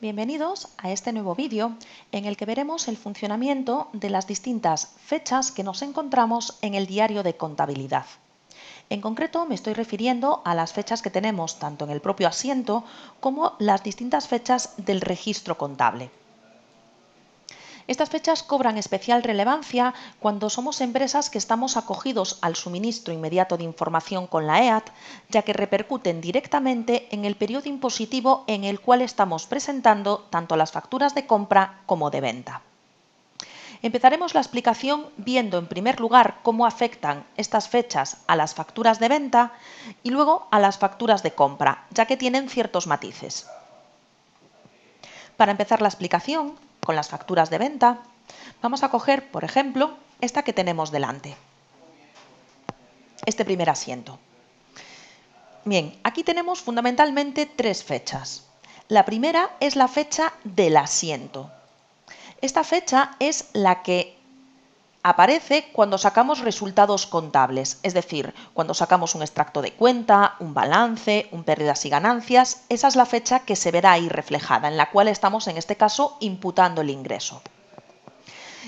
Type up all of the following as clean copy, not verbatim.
Bienvenidos a este nuevo vídeo en el que veremos el funcionamiento de las distintas fechas que nos encontramos en el diario de contabilidad. En concreto me estoy refiriendo a las fechas que tenemos tanto en el propio asiento como las distintas fechas del registro contable. Estas fechas cobran especial relevancia cuando somos empresas que estamos acogidos al suministro inmediato de información con la EAT, ya que repercuten directamente en el periodo impositivo en el cual estamos presentando tanto las facturas de compra como de venta. Empezaremos la explicación viendo en primer lugar cómo afectan estas fechas a las facturas de venta y luego a las facturas de compra, ya que tienen ciertos matices. Para empezar la explicación, con las facturas de venta, vamos a coger, por ejemplo, esta que tenemos delante, este primer asiento. Bien, aquí tenemos fundamentalmente tres fechas. La primera es la fecha del asiento. Esta fecha es la que aparece cuando sacamos resultados contables, es decir, cuando sacamos un extracto de cuenta, un balance, un pérdidas y ganancias. Esa es la fecha que se verá ahí reflejada, en la cual estamos en este caso imputando el ingreso.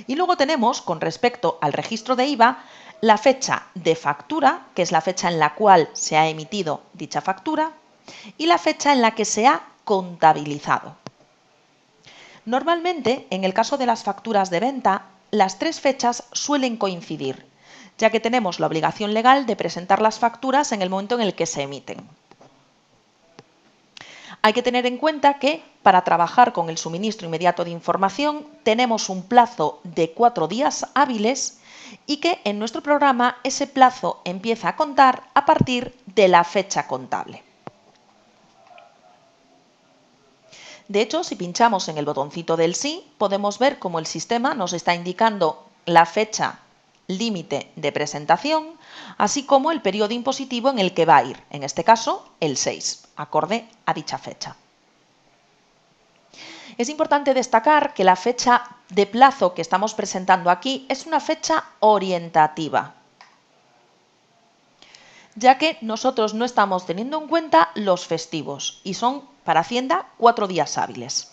Y luego tenemos, con respecto al registro de IVA, la fecha de factura, que es la fecha en la cual se ha emitido dicha factura, y la fecha en la que se ha contabilizado. Normalmente, en el caso de las facturas de venta, las tres fechas suelen coincidir, ya que tenemos la obligación legal de presentar las facturas en el momento en el que se emiten. Hay que tener en cuenta que para trabajar con el suministro inmediato de información tenemos un plazo de 4 días hábiles y que en nuestro programa ese plazo empieza a contar a partir de la fecha contable. De hecho, si pinchamos en el botoncito del sí, podemos ver cómo el sistema nos está indicando la fecha límite de presentación, así como el periodo impositivo en el que va a ir, en este caso el 6, acorde a dicha fecha. Es importante destacar que la fecha de plazo que estamos presentando aquí es una fecha orientativa, ya que nosotros no estamos teniendo en cuenta los festivos y son para Hacienda 4 días hábiles.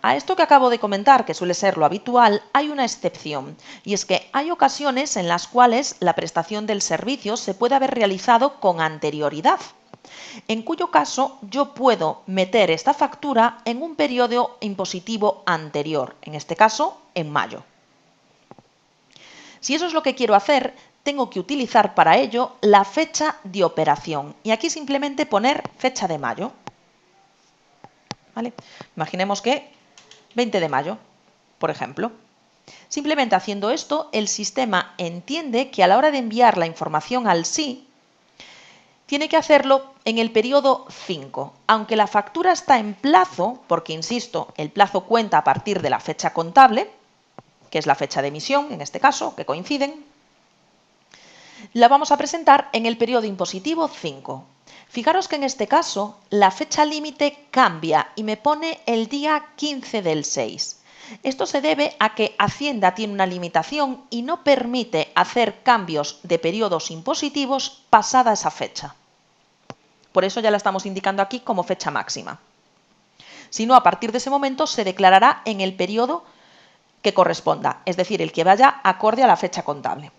A esto que acabo de comentar, que suele ser lo habitual, hay una excepción, y es que hay ocasiones en las cuales la prestación del servicio se puede haber realizado con anterioridad, en cuyo caso yo puedo meter esta factura en un periodo impositivo anterior, en este caso en mayo. Si eso es lo que quiero hacer, tengo que utilizar para ello la fecha de operación y aquí simplemente poner fecha de mayo. ¿Vale? Imaginemos que 20 de mayo, por ejemplo. Simplemente haciendo esto, el sistema entiende que a la hora de enviar la información al sí, tiene que hacerlo en el periodo 5, aunque la factura está en plazo, porque insisto, el plazo cuenta a partir de la fecha contable, que es la fecha de emisión, en este caso, que coinciden, la vamos a presentar en el periodo impositivo 5. Fijaros que en este caso la fecha límite cambia y me pone el día 15 del 6. Esto se debe a que Hacienda tiene una limitación y no permite hacer cambios de periodos impositivos pasada esa fecha. Por eso ya la estamos indicando aquí como fecha máxima. Si no, a partir de ese momento se declarará en el periodo que corresponda, es decir, el que vaya acorde a la fecha contable.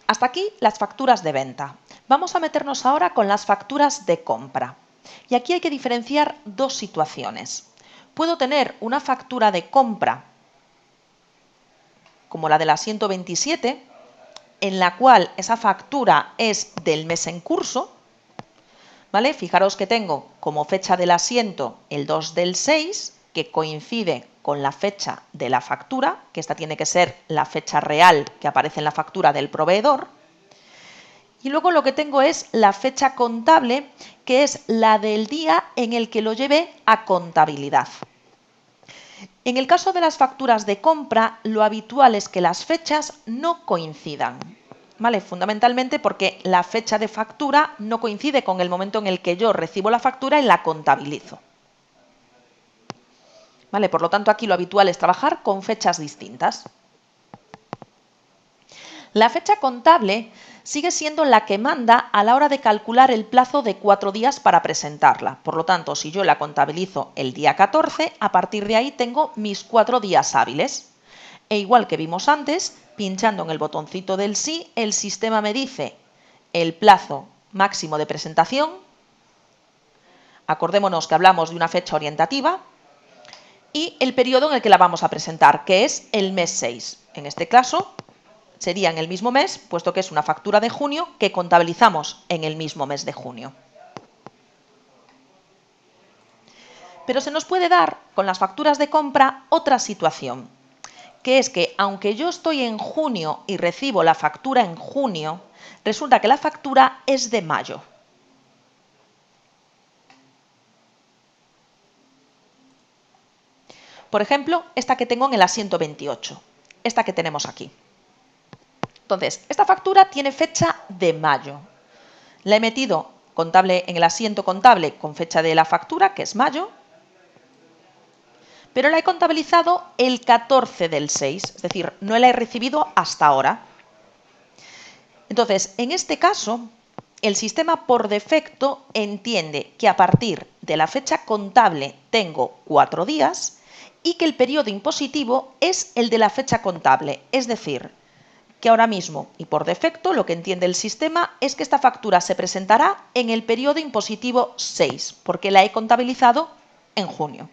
Hasta aquí las facturas de venta. Vamos a meternos ahora con las facturas de compra. Y aquí hay que diferenciar dos situaciones. Puedo tener una factura de compra, como la del asiento 27, en la cual esa factura es del mes en curso, ¿vale? Fijaros que tengo como fecha del asiento el 2 del 6, que coincide con la fecha de la factura, que esta tiene que ser la fecha real que aparece en la factura del proveedor. Y luego lo que tengo es la fecha contable, que es la del día en el que lo llevé a contabilidad. En el caso de las facturas de compra, lo habitual es que las fechas no coincidan, ¿vale? Fundamentalmente porque la fecha de factura no coincide con el momento en el que yo recibo la factura y la contabilizo. ¿Vale? Por lo tanto, aquí lo habitual es trabajar con fechas distintas. La fecha contable sigue siendo la que manda a la hora de calcular el plazo de 4 días para presentarla. Por lo tanto, si yo la contabilizo el día 14, a partir de ahí tengo mis 4 días hábiles. E igual que vimos antes, pinchando en el botoncito del sí, el sistema me dice el plazo máximo de presentación. Acordémonos que hablamos de una fecha orientativa. Y el periodo en el que la vamos a presentar, que es el mes 6. En este caso, sería en el mismo mes, puesto que es una factura de junio que contabilizamos en el mismo mes de junio. Pero se nos puede dar, con las facturas de compra, otra situación, que es que aunque yo estoy en junio y recibo la factura en junio, resulta que la factura es de mayo. Por ejemplo, esta que tengo en el asiento 28, esta que tenemos aquí. Entonces, esta factura tiene fecha de mayo. La he metido contable en el asiento contable con fecha de la factura, que es mayo, pero la he contabilizado el 14 del 6, es decir, no la he recibido hasta ahora. Entonces, en este caso, el sistema por defecto entiende que a partir de la fecha contable tengo 4 días y que el periodo impositivo es el de la fecha contable, es decir, que ahora mismo y por defecto lo que entiende el sistema es que esta factura se presentará en el periodo impositivo 6, porque la he contabilizado en junio.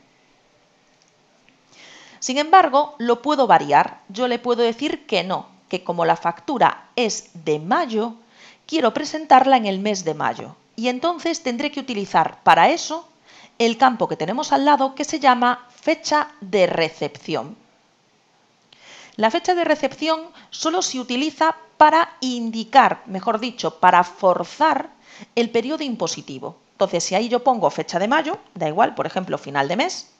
Sin embargo, lo puedo variar. Yo le puedo decir que no, que como la factura es de mayo, quiero presentarla en el mes de mayo. Y entonces tendré que utilizar para eso el campo que tenemos al lado que se llama fecha de recepción. La fecha de recepción solo se utiliza para indicar, mejor dicho, para forzar el periodo impositivo. Entonces, si ahí yo pongo fecha de mayo, da igual, por ejemplo, final de mes,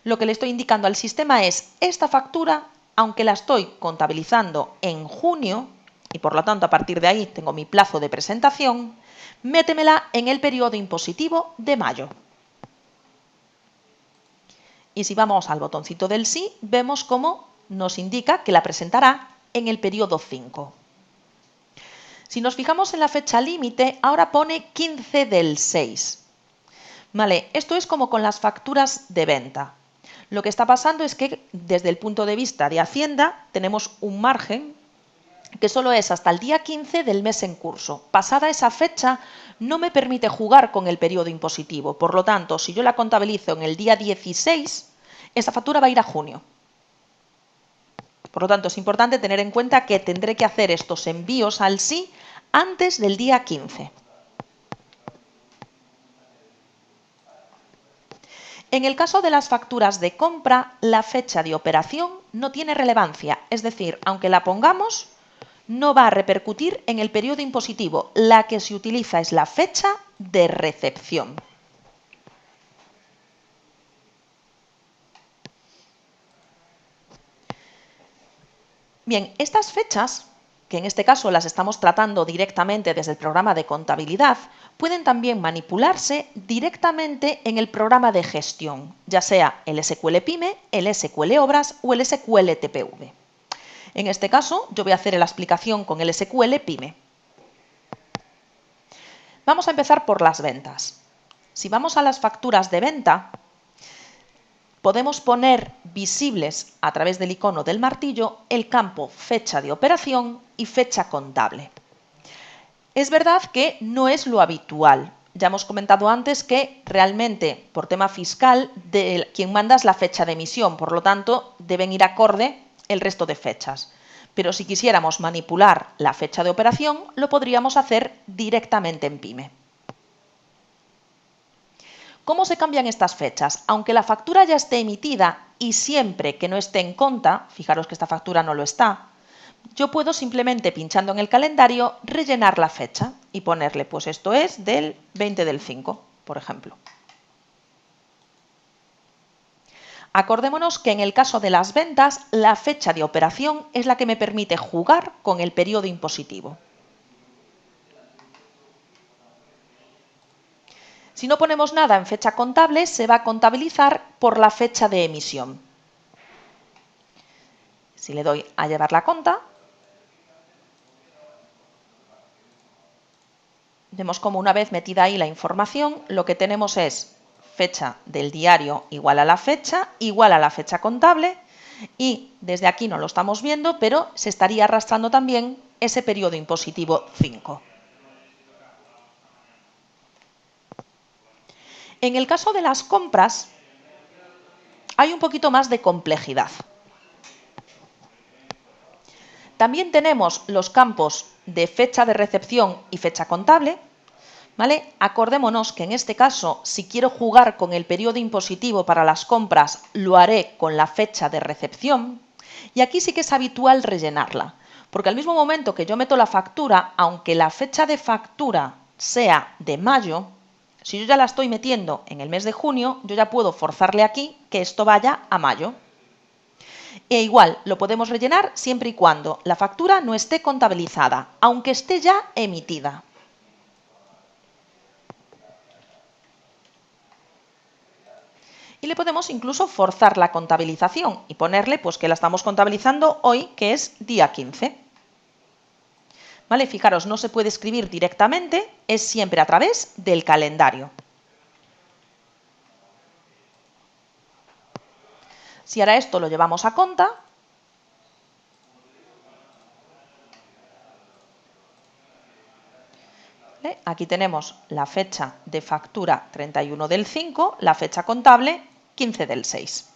lo que le estoy indicando al sistema es esta factura, aunque la estoy contabilizando en junio, y por lo tanto a partir de ahí tengo mi plazo de presentación, métemela en el periodo impositivo de mayo. Y si vamos al botoncito del sí, vemos cómo nos indica que la presentará en el periodo 5. Si nos fijamos en la fecha límite, ahora pone 15 del 6. Vale, esto es como con las facturas de venta. Lo que está pasando es que desde el punto de vista de Hacienda tenemos un margen que solo es hasta el día 15 del mes en curso. Pasada esa fecha no me permite jugar con el periodo impositivo. Por lo tanto, si yo la contabilizo en el día 16, esa factura va a ir a junio. Por lo tanto, es importante tener en cuenta que tendré que hacer estos envíos al sí antes del día 15. En el caso de las facturas de compra, la fecha de operación no tiene relevancia, es decir, aunque la pongamos, no va a repercutir en el periodo impositivo. La que se utiliza es la fecha de recepción. Bien, estas fechas, que en este caso las estamos tratando directamente desde el programa de contabilidad, pueden también manipularse directamente en el programa de gestión, ya sea el SQL Pyme, el SQL Obras o el SQL TPV. En este caso, yo voy a hacer la explicación con el SQL Pyme. Vamos a empezar por las ventas. Si vamos a las facturas de venta, podemos poner visibles a través del icono del martillo el campo fecha de operación y fecha contable. Es verdad que no es lo habitual. Ya hemos comentado antes que realmente por tema fiscal quien manda es la fecha de emisión, por lo tanto deben ir acorde el resto de fechas. Pero si quisiéramos manipular la fecha de operación, lo podríamos hacer directamente en Pyme. ¿Cómo se cambian estas fechas? Aunque la factura ya esté emitida y siempre que no esté en conta, fijaros que esta factura no lo está, yo puedo simplemente pinchando en el calendario rellenar la fecha y ponerle, pues esto es del 20 del 5, por ejemplo. Acordémonos que en el caso de las ventas, la fecha de operación es la que me permite jugar con el periodo impositivo. Si no ponemos nada en fecha contable, se va a contabilizar por la fecha de emisión. Si le doy a llevar la conta, Vemos como una vez metida ahí la información, lo que tenemos es fecha del diario igual a la fecha contable, y desde aquí no lo estamos viendo, pero se estaría arrastrando también ese periodo impositivo 5. En el caso de las compras, hay un poquito más de complejidad. También tenemos los campos de fecha de recepción y fecha contable, ¿vale? Acordémonos que en este caso, si quiero jugar con el periodo impositivo para las compras, lo haré con la fecha de recepción, y aquí sí que es habitual rellenarla, porque al mismo momento que yo meto la factura, aunque la fecha de factura sea de mayo, si yo ya la estoy metiendo en el mes de junio, yo ya puedo forzarle aquí que esto vaya a mayo. E igual, lo podemos rellenar siempre y cuando la factura no esté contabilizada, aunque esté ya emitida. Y le podemos incluso forzar la contabilización y ponerle pues, que la estamos contabilizando hoy, que es día 15. ¿Vale? Fijaros, no se puede escribir directamente, es siempre a través del calendario. Si ahora esto lo llevamos a conta, aquí tenemos la fecha de factura 31 del 5, la fecha contable 15 del 6.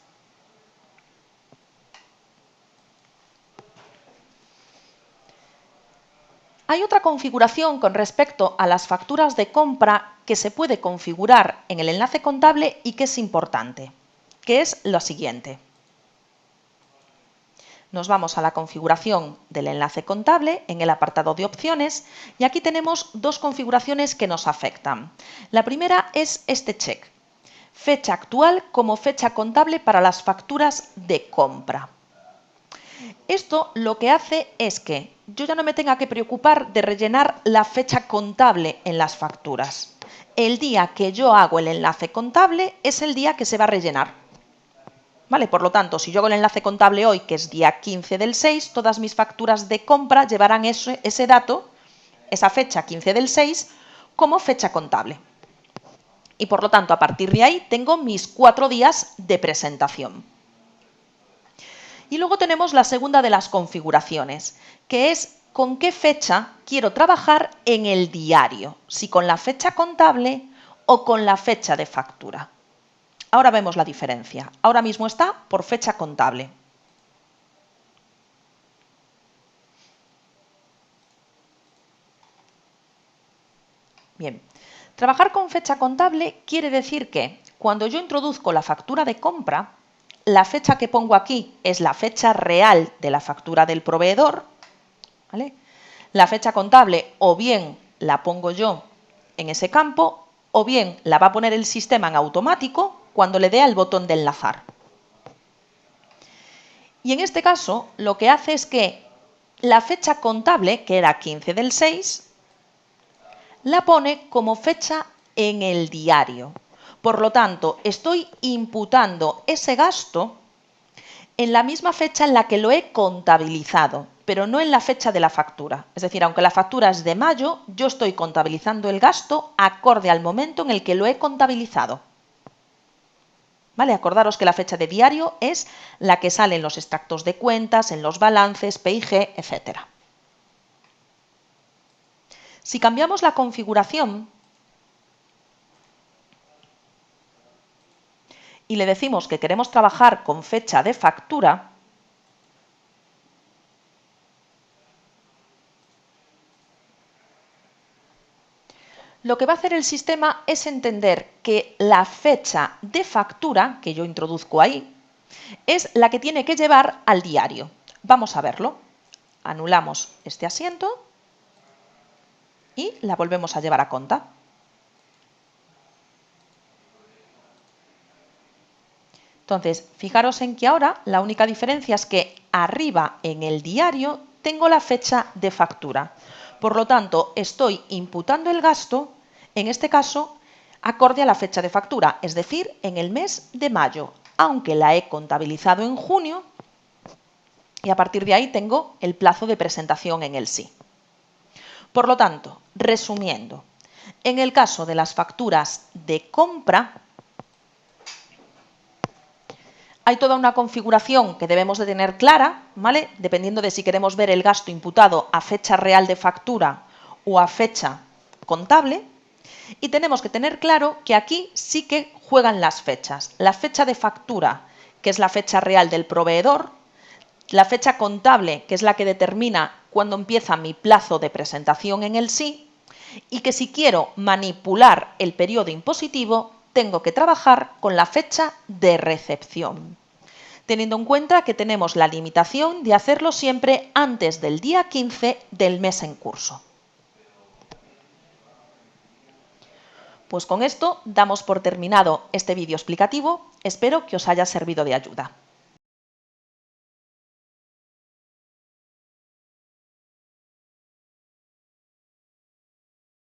Hay otra configuración con respecto a las facturas de compra que se puede configurar en el enlace contable y que es importante, que es lo siguiente. Nos vamos a la configuración del enlace contable en el apartado de opciones y aquí tenemos dos configuraciones que nos afectan. La primera es este check, fecha actual como fecha contable para las facturas de compra. Esto lo que hace es que yo ya no me tenga que preocupar de rellenar la fecha contable en las facturas. El día que yo hago el enlace contable es el día que se va a rellenar. ¿Vale? Por lo tanto, si yo hago el enlace contable hoy, que es día 15 del 6, todas mis facturas de compra llevarán ese dato, esa fecha 15 del 6, como fecha contable. Y por lo tanto, a partir de ahí tengo mis 4 días de presentación. Y luego tenemos la segunda de las configuraciones, que es con qué fecha quiero trabajar en el diario, si con la fecha contable o con la fecha de factura. Ahora vemos la diferencia. Ahora mismo está por fecha contable. Bien, trabajar con fecha contable quiere decir que cuando yo introduzco la factura de compra, la fecha que pongo aquí es la fecha real de la factura del proveedor, ¿vale? La fecha contable o bien la pongo yo en ese campo o bien la va a poner el sistema en automático cuando le dé al botón de enlazar. Y en este caso lo que hace es que la fecha contable, que era 15 del 6, la pone como fecha en el diario. Por lo tanto, estoy imputando ese gasto en la misma fecha en la que lo he contabilizado, pero no en la fecha de la factura. Es decir, aunque la factura es de mayo, yo estoy contabilizando el gasto acorde al momento en el que lo he contabilizado. ¿Vale? Acordaros que la fecha de diario es la que sale en los extractos de cuentas, en los balances, PIG, etc. Si cambiamos la configuración y le decimos que queremos trabajar con fecha de factura, lo que va a hacer el sistema es entender que la fecha de factura que yo introduzco ahí es la que tiene que llevar al diario. Vamos a verlo. Anulamos este asiento y la volvemos a llevar a conta. Entonces, fijaros en que ahora la única diferencia es que arriba en el diario tengo la fecha de factura. Por lo tanto, estoy imputando el gasto, en este caso, acorde a la fecha de factura, es decir, en el mes de mayo, aunque la he contabilizado en junio, y a partir de ahí tengo el plazo de presentación en el sí. Por lo tanto, resumiendo, En el caso de las facturas de compra, hay toda una configuración que debemos de tener clara, ¿vale? Dependiendo de si queremos ver el gasto imputado a fecha real de factura o a fecha contable. Y tenemos que tener claro que aquí sí que juegan las fechas. La fecha de factura, que es la fecha real del proveedor, la fecha contable, que es la que determina cuándo empieza mi plazo de presentación en el SI, y que si quiero manipular el periodo impositivo, tengo que trabajar con la fecha de recepción, teniendo en cuenta que tenemos la limitación de hacerlo siempre antes del día 15 del mes en curso. Pues con esto damos por terminado este vídeo explicativo. Espero que os haya servido de ayuda.